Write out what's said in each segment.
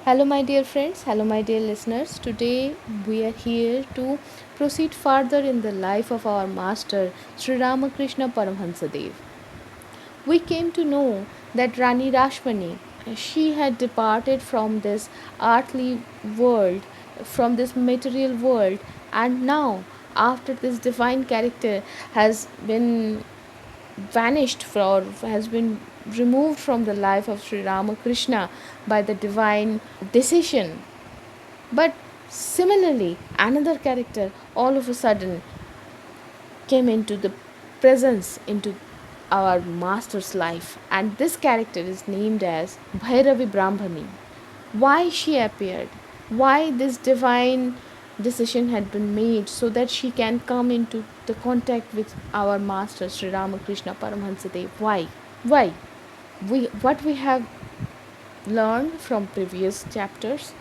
Hello, my dear friends. Hello, my dear listeners. Today we are here to proceed further in the life of our master, Sri Ramakrishna Paramhansa Dev. We came to know that Rani Rashmani, she had departed from this earthly world, from this material world, and now, after this divine character has been vanished or has been removed from the life of Sri Ramakrishna by the divine decision. But similarly, another character all of a sudden came into the presence into our master's life, and this character is named as Bhairavi Brambhani. Why she appeared, why this divine decision had been made so that she can come into the contact with our master Sri Ramakrishna Paramhansa Dev. Why? What we have learned from previous chapters,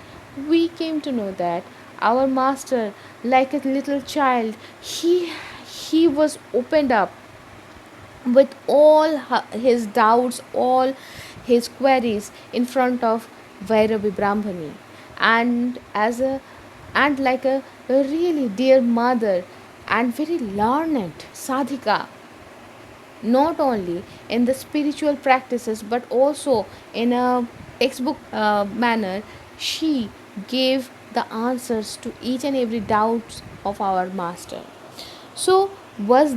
we came to know that our master, like a little child, he was opened up with all his doubts, all his queries in front of Vairavi Brahmani, and as a and like a really dear mother and very learned sadhika, not only in the spiritual practices but also in a textbook manner, she gave the answers to each and every doubts of our master. So was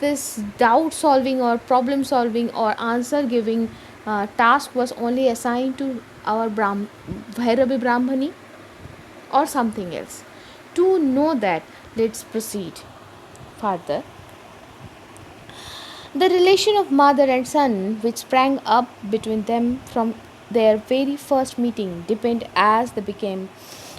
this doubt solving or problem solving or answer giving task was only assigned to our Bhairavi Brahmani or something else? To know that, let's proceed further. The relation of mother and son, which sprang up between them from their very first meeting, deepened as they became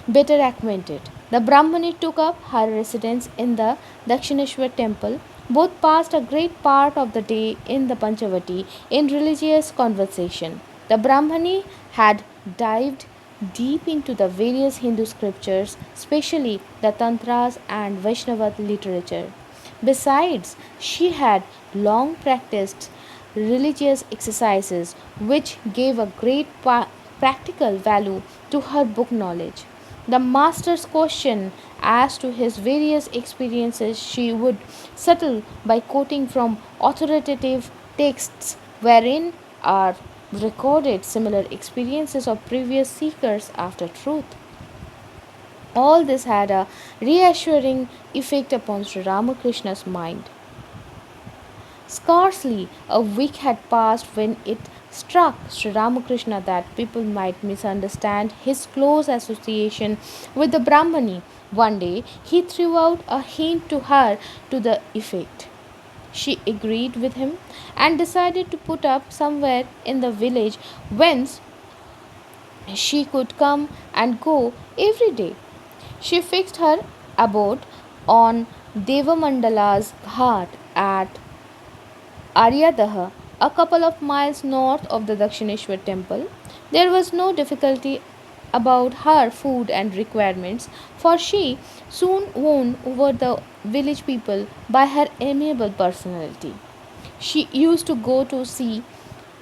better acquainted. The Brahmani took up her residence in the Dakshineshwar temple. Both passed a great part of the day in the Panchavati in religious conversation. The Brahmani had dived deep into the various Hindu scriptures, especially the Tantras and Vaishnava literature. Besides, she had long practiced religious exercises which gave a great practical value to her book knowledge. The master's question as to his various experiences she would settle by quoting from authoritative texts wherein are recorded similar experiences of previous seekers after truth. All this had a reassuring effect upon Sri Ramakrishna's mind. Scarcely a week had passed when it struck Sri Ramakrishna that people might misunderstand his close association with the Brahmani. One day he threw out a hint to her to the effect. She agreed with him and decided to put up somewhere in the village whence she could come and go every day. She fixed her abode on Devamandala's ghat at Aryadaha, a couple of miles north of the Dakshineshwar temple. There was no difficulty about her food and requirements, for she soon won over the village people by her amiable personality. She used to go to see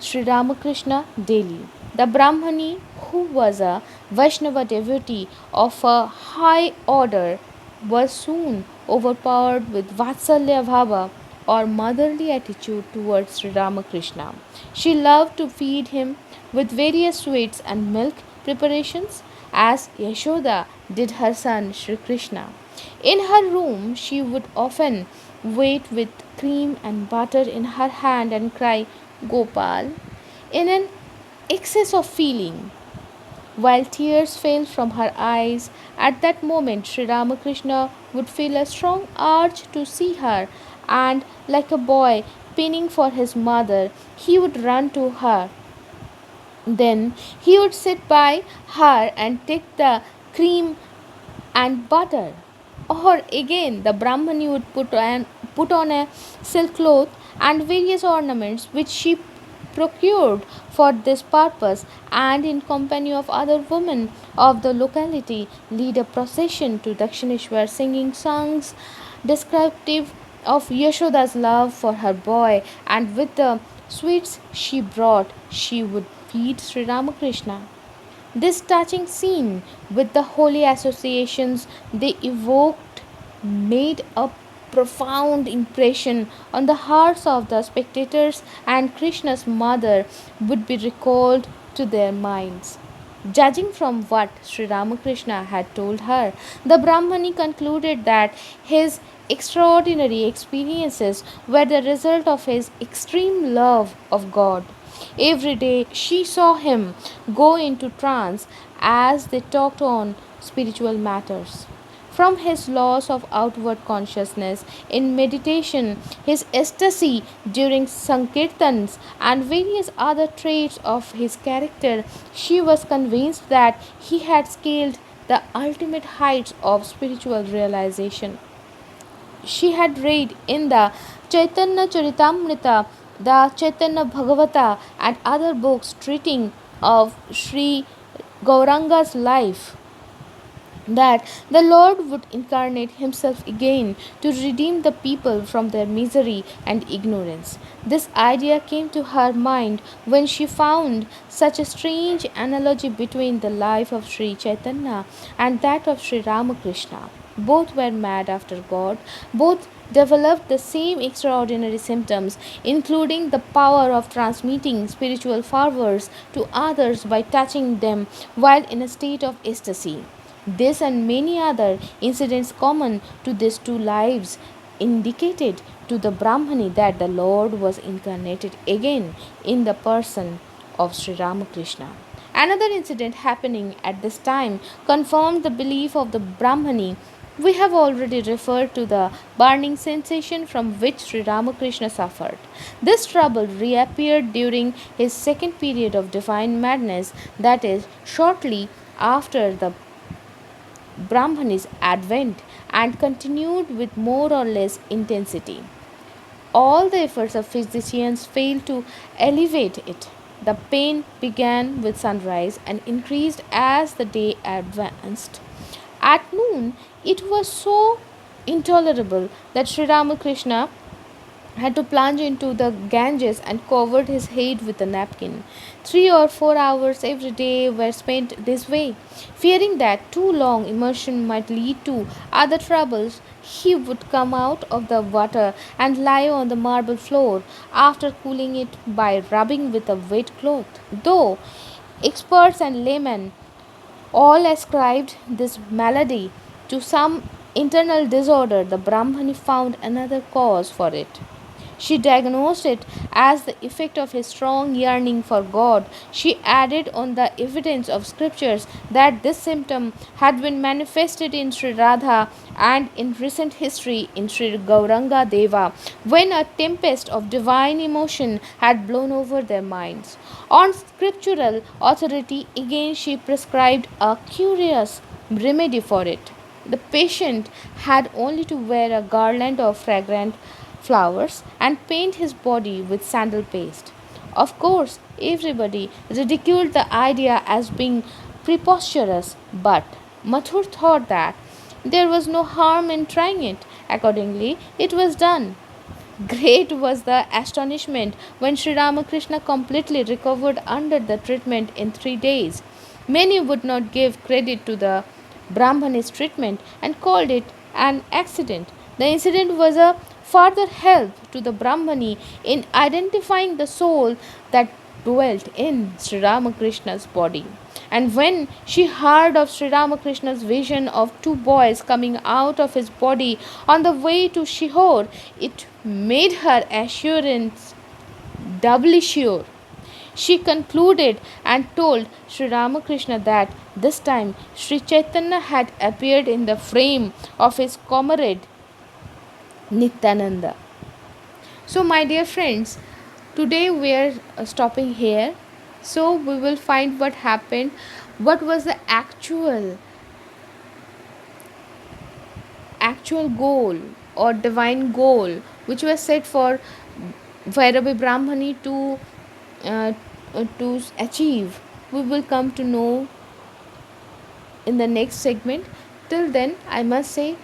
Sri Ramakrishna daily. The Brahmani, who was a Vaishnava devotee of a high order, was soon overpowered with Vatsalya Bhava or motherly attitude towards Sri Ramakrishna. She loved to feed him with various sweets and milk preparations as Yashoda did her son Sri Krishna. In her room, she would often wait with cream and butter in her hand and cry, Gopal, in an excess of feeling. While tears fell from her eyes, at that moment Sri Ramakrishna would feel a strong urge to see her, and like a boy pining for his mother, he would run to her. Then he would sit by her and take the cream and butter. Or again, the Brahmani would put on a silk cloth and various ornaments which she procured for this purpose, and in company of other women of the locality lead a procession to Dakshineshwar singing songs descriptive of Yashoda's love for her boy, and with the sweets she brought she would feed Sri Ramakrishna. This touching scene with the holy associations they evoked made a profound impression on the hearts of the spectators, and Krishna's mother would be recalled to their minds. Judging from what Sri Ramakrishna had told her, the Brahmani concluded that his extraordinary experiences were the result of his extreme love of God. Every day she saw him go into trance as they talked on spiritual matters. From his loss of outward consciousness in meditation, his ecstasy during sankirtans, and various other traits of his character, she was convinced that he had scaled the ultimate heights of spiritual realization. She had read in the Chaitanya Charitamrita, the Chaitanya Bhagavata, and other books treating of Sri Gauranga's life that the Lord would incarnate himself again to redeem the people from their misery and ignorance. This idea came to her mind when she found such a strange analogy between the life of Sri Chaitanya and that of Sri Ramakrishna. Both were mad after God, both developed the same extraordinary symptoms, including the power of transmitting spiritual fervors to others by touching them while in a state of ecstasy. This and many other incidents common to these two lives indicated to the Brahmani that the Lord was incarnated again in the person of Sri Ramakrishna. Another incident happening at this time confirmed the belief of the Brahmani. We have already referred to the burning sensation from which Sri Ramakrishna suffered. This trouble reappeared during his second period of divine madness, that is, shortly after the Brahmani's advent, and continued with more or less intensity. All the efforts of physicians failed to alleviate it. The pain began with sunrise and increased as the day advanced. At noon, it was so intolerable that Sri Ramakrishna had to plunge into the Ganges and covered his head with a napkin. 3 or 4 hours every day were spent this way. Fearing that too long immersion might lead to other troubles, he would come out of the water and lie on the marble floor after cooling it by rubbing with a wet cloth. Though experts and laymen all ascribed this malady to some internal disorder, the Brahmani found another cause for it. She diagnosed it as the effect of his strong yearning for God. She added on the evidence of scriptures that this symptom had been manifested in Sri Radha and in recent history in Sri Gauranga Deva when a tempest of divine emotion had blown over their minds. On scriptural authority, again she prescribed a curious remedy for it. The patient had only to wear a garland of fragrant flowers and paint his body with sandal paste. Of course, everybody ridiculed the idea as being preposterous, but Mathur thought that there was no harm in trying it. Accordingly, it was done. Great was the astonishment when Sri Ramakrishna completely recovered under the treatment in 3 days. Many would not give credit to the Brahmani's treatment and called it an accident. The incident was a further help to the Brahmani in identifying the soul that dwelt in Sri Ramakrishna's body. And when she heard of Sri Ramakrishna's vision of two boys coming out of his body on the way to Shihor, it made her assurance doubly sure. She concluded and told Sri Ramakrishna that this time Sri Chaitanya had appeared in the frame of his comrade Nityananda. So, my dear friends, today we are stopping here. So, we will find what happened, what was the actual goal or divine goal which was set for Bhairavi Brahmani to achieve. We will come to know in the next segment. Till then, I must say,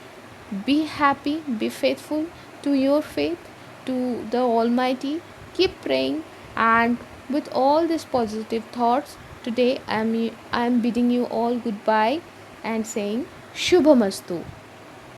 be happy, be faithful to your faith, to the Almighty. Keep praying, and with all these positive thoughts, today I am bidding you all goodbye and saying Shubhamastu.